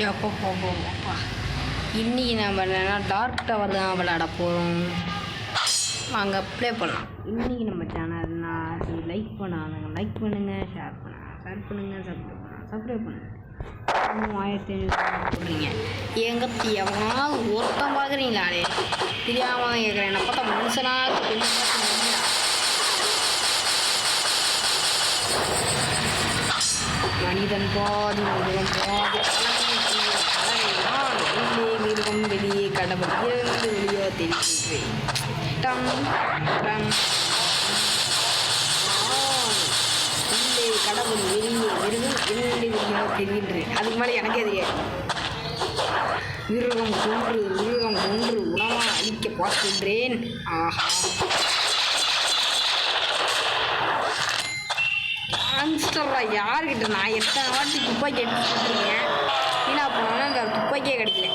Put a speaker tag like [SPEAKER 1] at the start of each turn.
[SPEAKER 1] எப்பப்பா இன்றைக்கி நம்ம என்னென்னா டார்க் டவர் தான் விளையாட போகிறோம். வாங்க ப்ளே பண்ணலாம். இன்றைக்கி நம்ம சேனல்னா லைக் பண்ணாதுங்க, லைக் பண்ணுங்கள், ஷேர் பண்ணுங்கள், சப்ஸ்கிரைப் பண்ணுங்கள். 1500 போடுறீங்க. எங்கே எவனாவது ஒருத்தம் பார்க்குறீங்களாடே? தெரியாமல் தான் கேட்குறேன். என்னை பார்த்தா மனுஷனாக கொஞ்சம் மனிதன் பாதி மிருகம் பாதி மிருகம் வெளியே கடவுள் இருந்து வெளியோ தெரிவிக்கிறேன். உள்ளே கடவுள் வெளியே மிருகம் இருந்து வெளியோ தெரிகின்றேன். அதுக்கு மேலே எனக்கே தெரியாது. மிருகம் கொன்று உணவாக அழிக்க பார்க்கின்றேன். ஆஹா, யாருக்கிட்ட நான் எத்தனை வாட்டி துப்பாக்கி எடுத்துருக்கேன். வீணா போனாலும் அந்த துப்பாக்கியே கிடைக்கல.